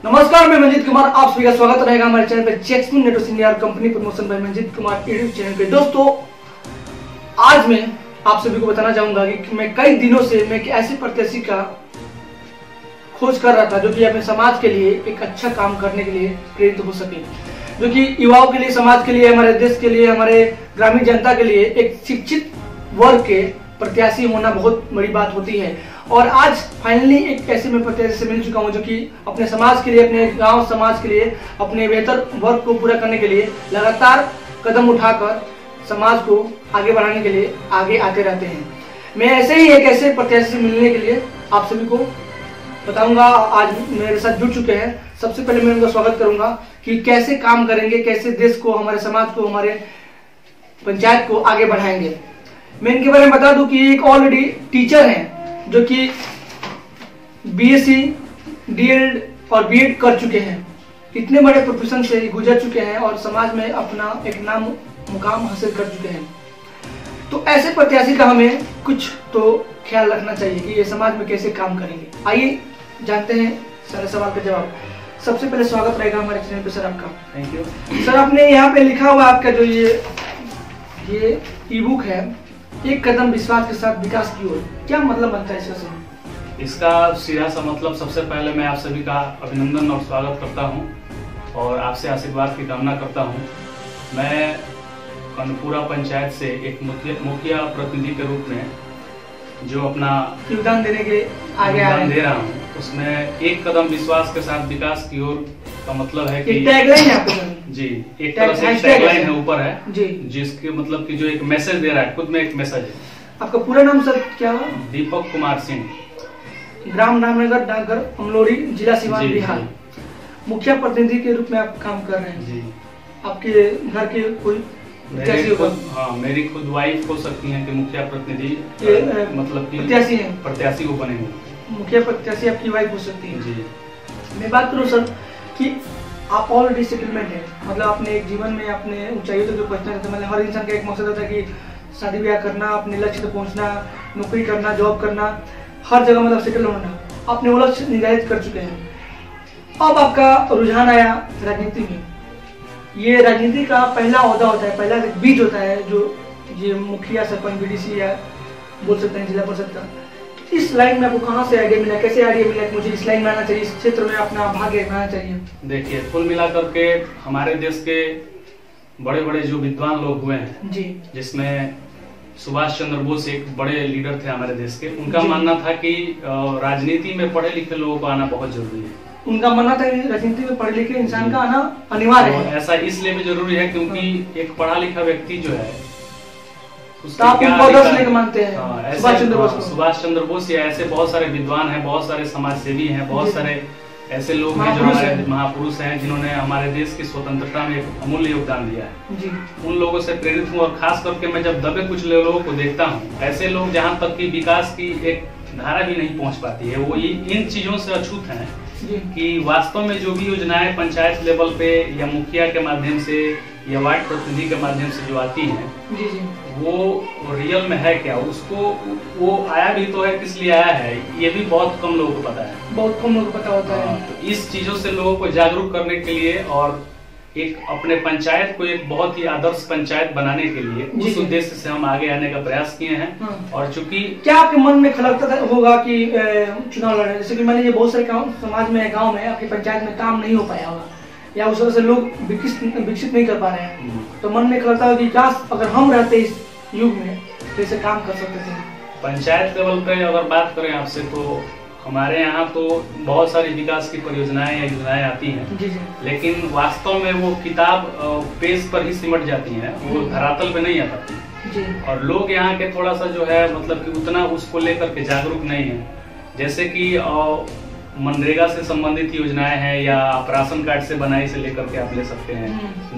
नमस्कार, मैं मंजीत कुमार। आप सभी का स्वागत रहेगा हमारे चैनल पे Jackson Neto senior company promotion by Manjeet Kumar YouTube channel पे। दोस्तों, आज मैं आप सभी को बताना चाहूंगा कि मैं कई दिनों से मैं एक ऐसे प्रत्याशी का खोज कर रहा था जो कि अपने समाज के लिए एक अच्छा काम करने के लिए प्रेरित हो सके, जो कि युवाओं के लिए, समाज के लिए, हमारे देश के लिए, हमारे ग्रामीण जनता के लिए एक शिक्षित वर्ग के प्रत्याशी होना बहुत बड़ी बात होती है। और आज फाइनली एक ऐसे में प्रत्याशी से मिल चुका हूं जो कि अपने समाज के लिए, अपने गांव समाज के लिए, अपने बेहतर वर्ग को पूरा करने के लिए लगातार कदम उठाकर समाज को आगे बढ़ाने के लिए आगे आते रहते हैं। मैं ऐसे ही एक ऐसे प्रत्याशी से मिलने के लिए आप सभी को बताऊंगा। आज मेरे साथ जुड़ चुके हैं। सबसे पहले मैं उनका स्वागत करूंगा कि कैसे काम करेंगे, कैसे देश को, हमारे समाज को, हमारे पंचायत को आगे बढ़ाएंगे। मैं इनके बारे में बता दूं कि एक ऑलरेडी टीचर हैं जो कि बीएससी, डीएड और बीएड कर चुके हैं। इतने बड़े प्रोफेशन से गुजर चुके हैं और समाज में अपना एक नाम मुकाम हासिल कर चुके हैं। तो ऐसे प्रत्याशी का हमें कुछ तो ख्याल रखना चाहिए कि ये समाज में कैसे काम करेंगे। आइए जानते हैं सारे सवाल का जवाब। सबसे पहले स्वागत रहेगा हमारे चैनल पे सर आपका। Thank you sir. आपने यहाँ पे लिखा हुआ आपका जो ये ई बुक है, एक कदम विश्वास के साथ विकास की ओर, क्या मतलब बनता है इसका सर? इसका सीधा सा मतलब, सबसे पहले मैं आप सभी का अभिनंदन और स्वागत करता हूं और आपसे आशीर्वाद की कामना करता हूं। मैं कनपुरा पंचायत से एक मुखिया प्रतिनिधि के रूप में जो अपना योगदान देने के आगे दे रहा हूँ, उसमें एक कदम विश्वास के साथ विकास की ओर का मतलब है कि टैगलाइन है आपको जी, एक तरह से टैगलाइन है, ऊपर है जी, जिसके मतलब कि जो एक मैसेज दे रहा है, खुद में एक मैसेज है। आपका पूरा नाम सर क्या हुआ? दीपक कुमार सिंह, ग्राम रामनगर, डाकघर अमलोरी, जिला सीवान, बिहार। मुखिया प्रतिनिधि के रूप में आप काम कर रहे हैं जी। आपके घर के कोई मेरी खुद वाइफ हो सकती हैं कि मुखिया प्रतिनिधि मतलब कि प्रत्याशी वो बनेंगे। मुखिया प्रत्याशी आपकी वाइफ हो सकती है जी। मैं बात करूँ सर कि आप ऑलरेडी सेटलमेंट है, मतलब अपने एक जीवन में अपने ऊंचाइयों तक जो पहुंचना चाहते हैं। मतलब हर इंसान का एक मकसद होता है कि शादी ब्याह करना, अपने लक्ष्य तक पहुंचना, नौकरी करना, जॉब करना, हर जगह मतलब सेटल होना। आपने वो लक्ष्य निर्धारित कर चुके हैं। अब आपका रुझान आया राजनीति में। ये राजनीति का पहला ओहदा होता है, पहला बीज होता है जो ये मुखिया, सरपंच, बीडीसी या बोल सकते हैं जिला परिषद का। इस लाइन में आपको कहाँ से आइडिया मिला, कैसे आइडिया मिला कि मुझे इस लाइन में आना चाहिए, इस क्षेत्र में अपना भाग्य बनाना चाहिए? देखिए, कुल मिलाकर के हमारे देश के बड़े बड़े जो विद्वान लोग हुए हैं जी, जिसमें सुभाष चंद्र बोस एक बड़े लीडर थे हमारे देश के, उनका मानना था कि राजनीति में पढ़े लिखे लोगों को आना बहुत जरूरी है। उनका मानना था कि राजनीति में पढ़े लिखे इंसान का आना अनिवार्य है। ऐसा इसलिए भी जरूरी है क्योंकि एक पढ़ा लिखा व्यक्ति जो है, आप मानते हैं सुभाष चंद्र बोस या ऐसे बहुत सारे विद्वान हैं, बहुत सारे समाज सेवी हैं, बहुत सारे ऐसे लोग हैं जो हमारे महापुरुष हैं जिन्होंने हमारे देश की स्वतंत्रता में एक अमूल्य योगदान दिया है जी। उन लोगों से प्रेरित हूँ और खास करके मैं जब दबे कुछ लोगों को देखता हूँ, ऐसे लोग जहाँ तक कि विकास की एक धारा भी नहीं पहुँच पाती है, वो इन चीजों से अछूत हैं कि वास्तव में जो भी योजनाएं पंचायत लेवल पे या मुखिया के माध्यम से या वार्ड प्रतिनिधि के माध्यम से जो आती हैं जी, वो रियल में है क्या, उसको वो आया भी तो है, किस लिए आया है, ये भी बहुत कम लोगों को पता है। बहुत कम लोगों को पता होता है। तो इस चीजों से लोगों को जागरूक करने के लिए और एक अपने पंचायत को एक बहुत ही आदर्श पंचायत बनाने के लिए उस उद्देश्य से हम आगे आने का प्रयास किए हैं। और चूंकि क्या आपके मन में खलकता होगा कि चुनाव लड़े, जैसे कि मान लीजिए बहुत सारे समाज में, गाँव में, आपकी पंचायत में काम नहीं हो पाया होगा या उस वजह से लोग विकसित नहीं कर पा रहे हैं, तो मन में खलकता होगा कि काश अगर हम रहते इस युग में तो इसे काम कर सकते थे। पंचायत लेवल पे अगर बात करें आपसे, तो हमारे यहाँ तो बहुत सारी विकास की परियोजनाएं या योजनाएं आती हैं जी जी। लेकिन वास्तव में वो किताब पेज पर ही सिमट जाती हैं, वो धरातल पे नहीं आ पाती जी। और लोग यहाँ के थोड़ा सा जो है मतलब कि उतना उसको लेकर के जागरूक नहीं है। जैसे कि मनरेगा से संबंधित योजनाएं हैं या राशन कार्ड से बनाई से लेकर के आप ले सकते हैं।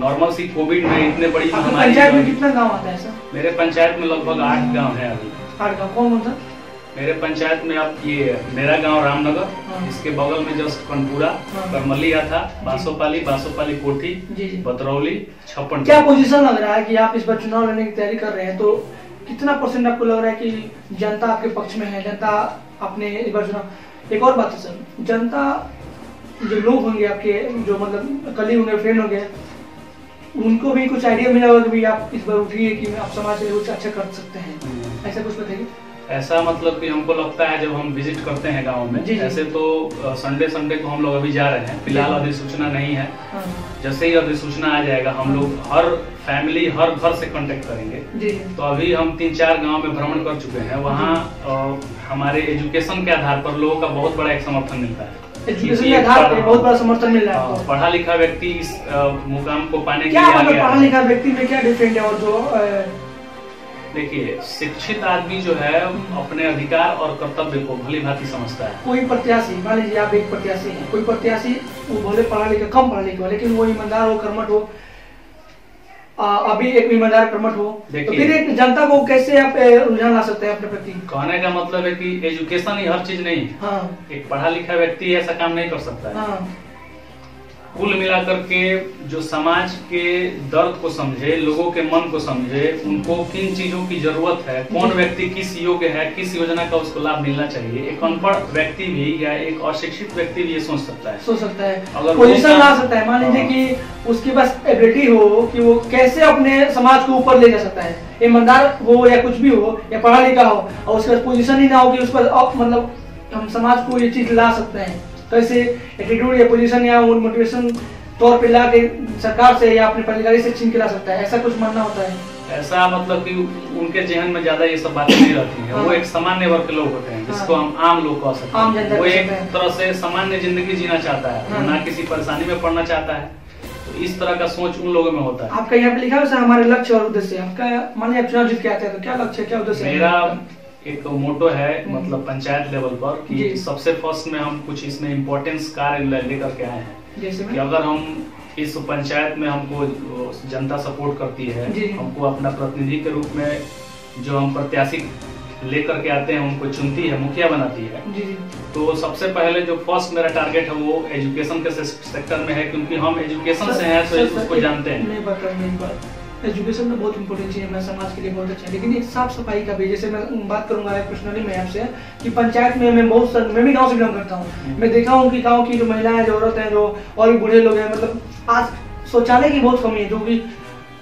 नॉर्मल सी कोविड में इतने बड़ी महामारी। पंचायत में कितना गांव आता है सर? मेरे पंचायत में लगभग 8 गांव है अभी। 8 गांव कौन सा? मेरे पंचायत में आप ये मेरा गांव रामनगर, इसके बगल में जस्ट कनपुरा, करमलिया था, बासोपाली कोठी, बतरौली, छप्पन। क्या पोजीशन लग रहा है कि आप इस बार चुनाव लड़ने की तैयारी कर रहे हैं, तो कितना परसेंट आपको लग रहा है कि जनता आपके पक्ष में है, जनता अपने इस बार चुनाव? एक और बात है सर, जनता जो लोग होंगे आपके, जो मतलब कलीग होंगे, फ्रेंड होंगे, उनको भी कुछ आइडिया मिला होगा कि भाई आप इस बार उठिए कि आप समाज के लिए कुछ अच्छा कर सकते हैं, ऐसा कुछ बताइए। ऐसा मतलब कि हमको लगता है जब हम विजिट करते हैं गांव में, ऐसे तो संडे को हम लोग अभी जा रहे हैं, फिलहाल अधिसूचना नहीं है। जैसे ही अधिसूचना आ जाएगा हम लोग हर फैमिली हर घर से कांटेक्ट करेंगे। तो अभी हम 3-4 गांव में भ्रमण कर चुके हैं। वहाँ हमारे एजुकेशन के आधार पर लोगों का बहुत बड़ा एक समर्थन मिलता है। एजुकेशन के आधार पर बहुत बड़ा समर्थन मिल रहा है। पढ़ा लिखा व्यक्ति इस मुकाम को पाने के लिए पढ़ा लिखा व्यक्ति में क्या डिफरेंट है? और जो देखिए, शिक्षित आदमी जो है अपने अधिकार और कर्तव्य को भली भांति समझता है। कोई प्रत्याशी, मान लीजिए आप एक प्रत्याशी हैं, कोई प्रत्याशी वो भले पढ़ा लिखा, कम पढ़ा लिखा, लेकिन वो ईमानदार हो, कर्मठ हो, अभी एक ईमानदार कर्मठ हो, तो फिर एक जनता को कैसे आप रुझान ला सकते हैं अपने प्रति? कहने का मतलब है कि एजुकेशन ही हर चीज नहीं है। हाँ। एक पढ़ा लिखा व्यक्ति ऐसा काम नहीं कर सकता है। हाँ। कुल मिलाकर के जो समाज के दर्द को समझे, लोगों के मन को समझे, उनको किन चीजों की जरूरत है, कौन व्यक्ति किस योग्य है, किस योजना का उसको लाभ मिलना चाहिए, एक अनपढ़ व्यक्ति भी या एक अशिक्षित व्यक्ति भी ये सोच सकता है। अगर पोजीशन ला सकता है। मान लीजिए कि उसके पास एबिलिटी हो कि वो कैसे अपने समाज को ऊपर ले जा सकता है, ईमानदार हो या कुछ भी हो या पढ़ा लिखा हो, और उसके पास पोजीशन ही ना हो कि उस पर मतलब हम समाज को ये चीज ला सकते हैं। कैसे एटीट्यूड या पोजीशन या मोटिवेशन तौर पे ला के सरकार से या अपने पदाधिकारी से छीन के ला सकता है, ऐसा कुछ मानना होता है। ऐसा मतलब कि उनके जहन में ज्यादा ये सब बातें नहीं रहती हैं। वो एक सामान्य वर्ग के लोग होते हैं, जिसको हम आम लोग कह सकते हैं। वो एक तरह से सामान्य जिंदगी जीना चाहता है, ना किसी परेशानी में पड़ना चाहता है। तो इस तरह का सोच उन लोगों में होता है। आपका यहाँ पे लिखा है हमारे लक्ष्य और उद्देश्य। आपका मान लीजिए आप चुनाव जीत के आते हैं तो क्या लक्ष्य, क्या उद्देश्य है? मेरा एक मोटो है, मतलब पंचायत लेवल पर, कि सबसे फर्स्ट में हम कुछ इसमें इम्पोर्टेंस कार्य लेकर के आए हैं। जैसे कि अगर हम इस पंचायत में हमको जनता सपोर्ट करती है, हमको अपना प्रतिनिधि के रूप में जो हम प्रत्याशी लेकर के आते हैं उनको चुनती है, मुखिया बनाती है, तो सबसे पहले जो फर्स्ट मेरा टारगेट है वो एजुकेशन के सेक्टर में है, क्योंकि हम एजुकेशन से हैं तो उसको जानते हैं। एजुकेशन में बहुत इंपॉर्टेंट चीज है, समाज के लिए बहुत अच्छा है। लेकिन एक साफ सफाई का भी, जैसे मैं बात करूंगा पर्सनली मैं आपसे, कि पंचायत में मैं भी गांव से बिलोंग करता हूं। मैं देखा हूं कि गांव की जो महिलाएं, जो औरत हैं, जो और भी बूढ़े लोग हैं, मतलब आज शौचालय की बहुत कमी है, जो कि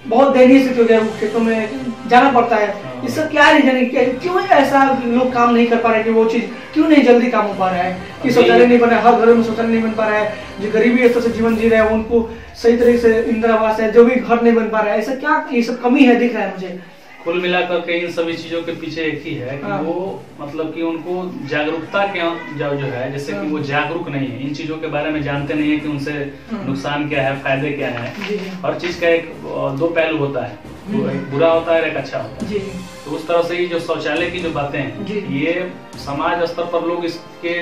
बहुत दयनीय स्थिति हो गया, खेतों में जाना पड़ता है। इसका क्या रीजन है, क्यों ऐसा लोग काम नहीं कर पा रहे, कि वो चीज क्यों नहीं जल्दी काम हो पा रहा है, कि शौचालय नहीं बन रहा है, हर घर में शौचालय नहीं बन पा रहा है, जो गरीबी स्तर से जीवन जी रहे हैं उनको सही तरीके से इंदिरा आवास है, जो भी घर नहीं बन पा रहा है, ऐसा क्या ये सब कमी है दिख रहा है मुझे? कुल मिलाकर के इन सभी चीजों के पीछे एक ही है कि वो मतलब कि उनको जागरूकता के जो है, जैसे कि वो जागरूक नहीं है, इन चीजों के बारे में जानते नहीं है कि उनसे नुकसान क्या है, फायदे क्या है। हर चीज का एक दो पहलू होता है, एक बुरा होता है और एक अच्छा होता है। तो उस तरह से ही जो शौचालय की जो बातें हैं, ये समाज स्तर पर लोग इसके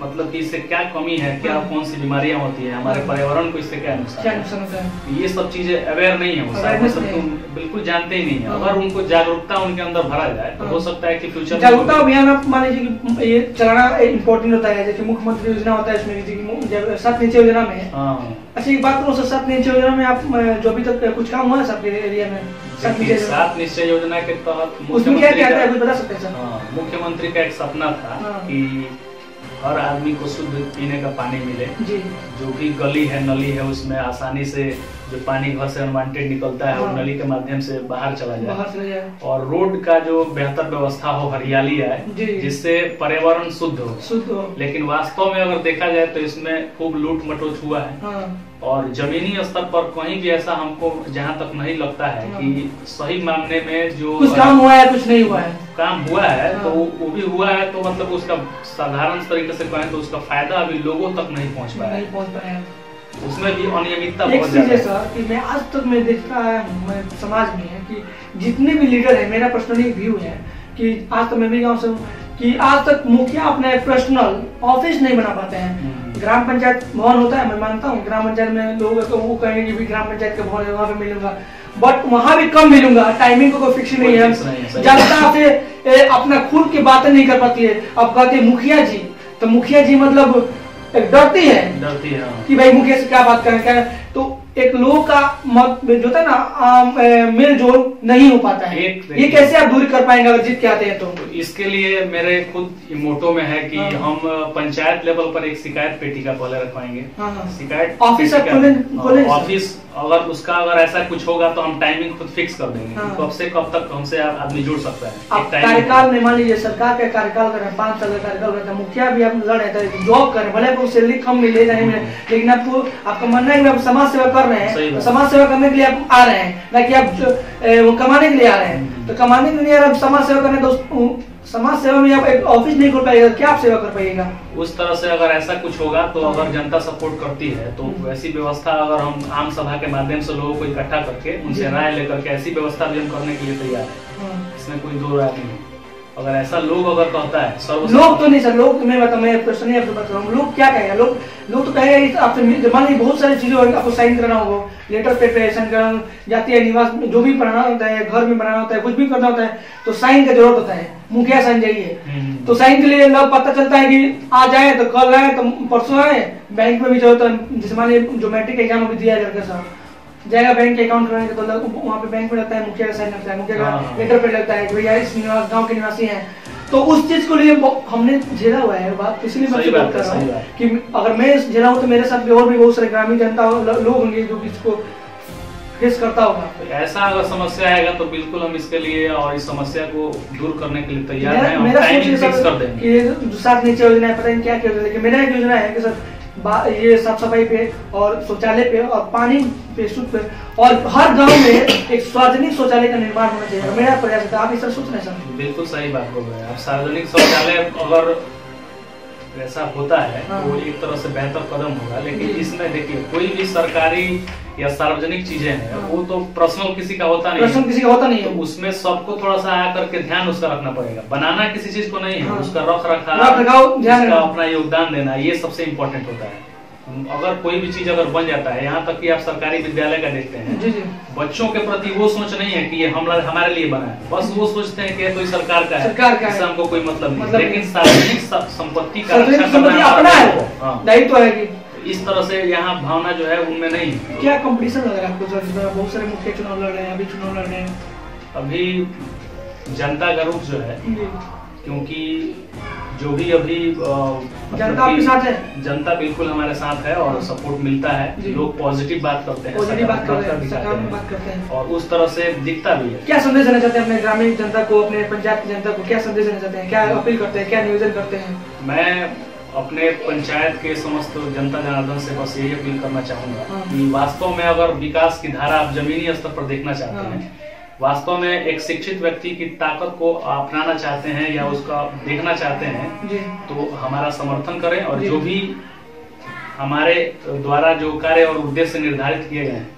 मतलब कि इससे क्या कमी है, क्या कौन सी बीमारियां होती है, हमारे पर्यावरण को इससे क्या नुकसान है, ये सब चीजें अवेयर नहीं है, मतलब बिल्कुल जानते ही नहीं है। अगर उनको जागरूकता उनके अंदर भरा जाए तो हो सकता है कि फ्यूचर जागरूकता अभियान आप मान लीजिए कि ये चलाना इम्पोर्टेंट होता है। जैसे मुख्यमंत्री योजना होता है, इसमें 7 नीचे योजना में। अच्छा एक बात करो, 7 नीचे योजना में आप जो अभी तक कुछ काम हुआ है सबके एरिया में? 7 निश्चय योजना के तहत उसमें क्या क्या है, कुछ बता सकते हैं सर? मुख्यमंत्री का एक सपना था कि हर आदमी को शुद्ध पीने का पानी मिले। जो भी गली है, नली है, उसमें आसानी से जो पानी घर से अनवांटेड निकलता है वो नली के माध्यम से बाहर चला जाए, और रोड का जो बेहतर व्यवस्था हो, हरियाली आए, जिससे पर्यावरण शुद्ध हो। लेकिन वास्तव में अगर देखा जाए तो इसमें खूब लूट मटोच हुआ है, और जमीनी स्तर पर कहीं भी ऐसा हमको जहाँ तक नहीं लगता है कि सही मामले में जो कुछ काम हुआ है, कुछ नहीं हुआ है। काम हुआ है तो वो भी हुआ है, तो मतलब उसका साधारण तरीके से कहें तो उसका फायदा अभी लोगों तक नहीं पहुँच पाया है। उसमें भी अनियमितता बहुत ज्यादा है सर। कि मैं आज तक मैं देखता है समाज में कि जितने भी लीडर है, मेरा पर्सनली व्यू है कि आज तक मैं भी गाँव से हूँ, कि आज तक मुखिया अपने पर्सनल ऑफिस नहीं बना पाते हैं। ग्राम पंचायत भवन होता है, मैं मानता हूँ ग्राम पंचायत में लोग तो वो कहेंगे कि ग्राम पंचायत का भवन है, वहाँ पे मिलूंगा, बट वहाँ भी कम मिलूंगा, टाइमिंग को कोई फिक्स नहीं है। जनता से अपना खुद की बातें नहीं कर पाती है। अब कहते हैं मुखिया जी, तो मुखिया जी मतलब डरती है कि भाई मुखिया से क्या बात करें, क्या तो एक लोगों का मत जो था ना मेल जोल नहीं हो पाता है। ये कैसे आप दूरी कर पाएंगे अगर जीत के आते हैं तो? इसके लिए मेरे खुद मोटो में है कि हम पंचायत लेवल पर एक शिकायत पेटी का पहले रखवाएंगे। शिकायत ऑफिस ऑफिस अगर उसका अगर ऐसा कुछ होगा तो हम टाइमिंग खुद फिक्स कर देंगे। कब से कब तक हमसे आदमी जुड़ सकता है। कार्यकाल में मान लीजिए सरकार का कार्यकाल कर रहे हैं, 5 साल का कार्यकाल रहता है, मुखिया भी आप लड़ रहे थे, जॉब कर रहे हैं, भले आपको सैलरी कम मिले नहीं मिले, लेकिन आपको आपका मानना है कि आप समाज सेवा कर रहे हैं, तो समाज सेवा करने के लिए आप आ रहे हैं, ना कि आप वो कमाने के लिए आ रहे हैं। तो कमाने के लिए आप समाज सेवा करने तो समाज सेवा में आप एक ऑफिस नहीं खोल पाएगा, क्या आप सेवा कर पाइएगा? उस तरह से अगर ऐसा कुछ होगा तो अगर जनता सपोर्ट करती है तो वैसी व्यवस्था अगर हम आम सभा के माध्यम से लोगों को इकट्ठा करके उनसे राय लेकर के ऐसी व्यवस्था भी हम करने के लिए तैयार है। इसमें कोई दो राय नहीं है। अगर ऐसा लोग अगर कहता है लोग तो नहीं सर, लोग मैं बताऊँ, मैं पर्सनली आपको बता रहा हूँ, लोग क्या कहेगा? लोग तो कहेगा आपसे मान लीजिए बहुत सारी चीजें आपको साइन कराना होगा, लेटर पे साइन कराना, जातीय निवास जो भी बनाना होता है, घर में बनाना होता है, कुछ भी करना होता है तो साइन का जरूरत होता है। मुखिया साइन चाहिए, तो साइन के लिए लोग पता चलता है कि आज आए तो कल आए तो परसों आए। बैंक में भी जो होता है, जैसे मान लीजिए जो मैट्रिक एग्जाम अभी दिया लड़का साहब जाएगा बैंक के अकाउंट कराने तो वहाँ पे बैंक में लगता है, मुखिया का साइन लगता है, मुखिया का लेटर पे लगता है कि भैया इस गाँव के निवासी हैं। तो उस चीज को लिए हमने झेला हुआ है। बात इसलिए मैं बात कर रहा हूँ कि अगर मैं झेला हूँ तो मेरे साथ भी और भी बहुत सारे ग्रामीण जनता लोग होंगे जो इसको फेस करता होगा। ऐसा अगर समस्या आएगा तो बिल्कुल हम इसके लिए और इस समस्या को दूर करने के लिए तैयार हैं। मेरा सोच साथ नीचे योजना है, पता नहीं क्या क्या, लेकिन मेरा एक योजना है कि सर ये साफ सफाई पे और शौचालय पे और पानी पे शुद्ध पे और हर गांव में एक सार्वजनिक शौचालय का निर्माण होना चाहिए। मेरा प्रयास है। आप इस तरह सोच रहे हैं सर? बिल्कुल सही बात बोल रहे हैं आप। सार्वजनिक शौचालय अगर ऐसा होता है तो एक तरह से बेहतर कदम होगा, लेकिन इसमें देखिए कोई भी सरकारी या सार्वजनिक चीजें हैं वो तो पर्सनल किसी का होता नहीं है, तो उसमें सबको थोड़ा सा आकर के ध्यान उसका रखना पड़ेगा। बनाना किसी चीज को नहीं है, उसका रख रखाव, उसका अपना योगदान देना, ये सबसे इम्पोर्टेंट होता है। अगर कोई भी चीज अगर बन जाता है, यहाँ तक कि आप सरकारी विद्यालय का देखते हैं, बच्चों के प्रति वो सोच नहीं है कि ये हमारे लिए बना है, बस वो सोचते हैं कि ये तो सरकार का है, इससे हमको कोई मतलब नहीं। लेकिन सार्वजनिक संपत्ति का रक्षा करना अपना है, दायित्व है कि इस तरह से यहाँ भावना जो है उनमें नहीं। क्या कंपटीशन लग रहा है आपको सर? बहुत सारे मुख्य चुनाव लड़ रहे हैं, अभी चुनाव लड़ रहे हैं, अभी जनता का रुख जो है, क्योंकि जो भी अभी जनता आपके साथ है, जनता बिल्कुल हमारे साथ है और सपोर्ट मिलता है। लोग पॉजिटिव बात करते हैं, और उस तरह से दिखता भी है। क्या संदेश देना चाहते हैं अपने ग्रामीण जनता को, अपने पंचायत की जनता को? क्या संदेश देना चाहते हैं, क्या अपील करते हैं, क्या निवेदन करते हैं? मैं अपने पंचायत के समस्त जनता जनार्दन से बस यही अपील करना चाहूंगा कि वास्तव में अगर विकास की धारा आप जमीनी स्तर पर देखना चाहते हैं, वास्तव में एक शिक्षित व्यक्ति की ताकत को अपनाना चाहते हैं या उसका देखना चाहते हैं, तो हमारा समर्थन करें। और जो भी हमारे द्वारा जो कार्य और उद्देश्य निर्धारित किए गए हैं,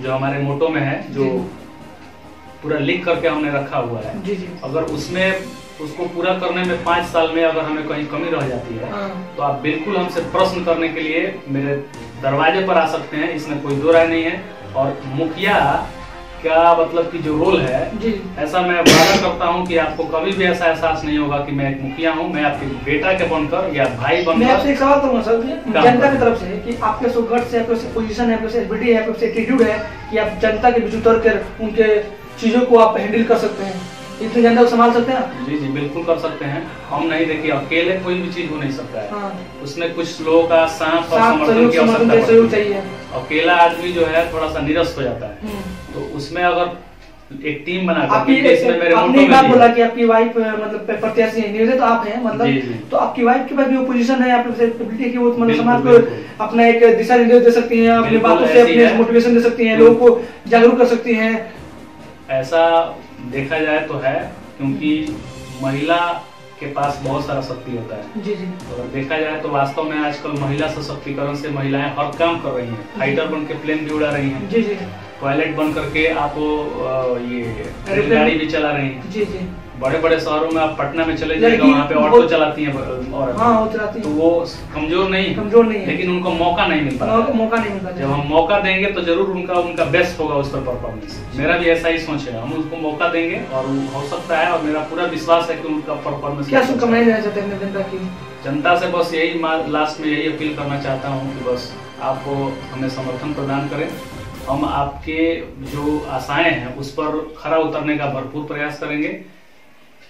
जो हमारे मोटो में है, जो पूरा लिख करके हमने रखा हुआ है, अगर उसमें उसको पूरा करने में 5 साल में अगर हमें कहीं कमी रह जाती है तो आप बिल्कुल हमसे प्रश्न करने के लिए मेरे दरवाजे पर आ सकते हैं, इसमें कोई दो राय नहीं है। और मुखिया क्या मतलब की जो रोल है, ऐसा मैं वादा करता हूं कि आपको कभी भी ऐसा एहसास नहीं होगा कि मैं एक मुखिया हूं। मैं आपके बेटा के बनकर या भाई बनकर। मैं आपसे एक सवाल करूंगा सर, जनता की तरफ से कि आपके सो गट से, आपके पोजीशन है, आपके एलिजिबिलिटी है, आपके एटीट्यूड है कि आप जनता के बीच उतर कर उनके चीजों को आप हैंडल कर सकते हैं, इतनी जनता को संभाल सकते हैं? जी बिल्कुल कर सकते हैं। हम नहीं, देखिए अकेले कोई भी चीज हो नहीं सकता है। उसमें कुछ लोगों का साथ और समर्थन की आवश्यकता चाहिए। अकेला आदमी जो है थोड़ा सा निरस्त हो जाता है, तो उसमें अगर एक टीम बना कर, आपने बात बोला कि आपकी वाइफ मतलब प्रत्याशी है, निवेदक तो आप हैं मतलब, तो आपकी वाइफ के पास भी पोजीशन है, आपकी एबिलिटी की वो मतलब समाज को अपना एक दिशा निर्देश दे सकती हैं, अपनी बातों से अपने मोटिवेशन दे सकती हैं, लोगों को जागरूक कर सकती हैं। ऐसा देखा जाए तो है, क्योंकि महिला के पास बहुत सारा शक्ति होता है। अगर देखा जाए तो वास्तव में आजकल महिला सशक्तिकरण से महिलाएं हर काम कर रही हैं। फाइटर बन के प्लेन भी उड़ा रही हैं, पायलट बन करके आप ये रेलगाड़ी भी चला रही हैं। बड़े बड़े शहरों में आप पटना में चले जाएगा, वहाँ पे ऑटो चलाती हैं औरतें, तो वो कमजोर नहीं है, लेकिन उनको मौका नहीं मिलता। जब हम मौका देंगे तो जरूर उनका बेस्ट होगा उस पर परफॉर्मेंस। मेरा भी ऐसा ही सोच है, हम उसको मौका देंगे और हो सकता है, और मेरा पूरा विश्वास है कि उनका परफॉर्मेंस। क्या शुभकामनाएं देना चाहते हैं जनता की? जनता से बस यही लास्ट में यही अपील करना चाहता हूँ कि बस आप हमें समर्थन प्रदान करें हम आपके जो आशाएं हैं उस पर खरा उतरने का भरपूर प्रयास करेंगे।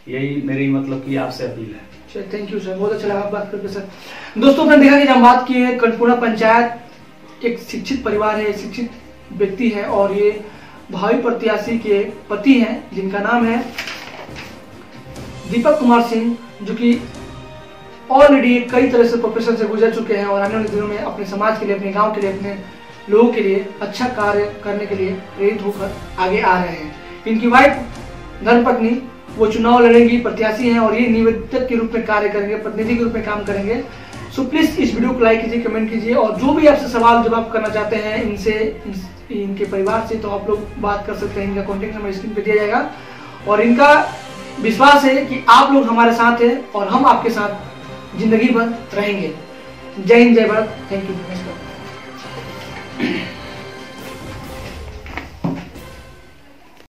यही मेरी मतलब कि आपसे अपील है। थैंक यू सर, बहुत अच्छा लगा बात करके सर। दोस्तों आपने देखा कि जब हम बात की है, कर्णपुरा पंचायत एक शिक्षित परिवार है, शिक्षित व्यक्ति है और ये भावी प्रत्याशी के पति हैं जिनका नाम है दीपक कुमार सिंह, जो कि ऑलरेडी कई तरह से प्रोफेशन से गुजर चुके हैं और आने वाले दिनों में अपने समाज के लिए, अपने गांव के लिए, अपने लोगों के लिए अच्छा कार्य करने के लिए प्रेरित होकर आगे आ रहे हैं। इनकी वाइफ धर्मपत्नी वो चुनाव लड़ेंगी, प्रत्याशी हैं और ये निवेदक के रूप में कार्य करेंगे, प्रतिनिधि के रूप में काम करेंगे। सो प्लीज इस वीडियो को लाइक कीजिए, कमेंट कीजिए और जो भी आपसे सवाल जवाब करना चाहते हैं इनसे, इनके परिवार से, तो आप लोग बात कर सकते हैं। इनका कॉन्टेक्ट नंबर स्क्रीन पे दिया जाएगा और इनका विश्वास है कि आप लोग हमारे साथ हैं और हम आपके साथ जिंदगी भर रहेंगे। जय हिंद, जय भारत। थैंक यू, नमस्कार।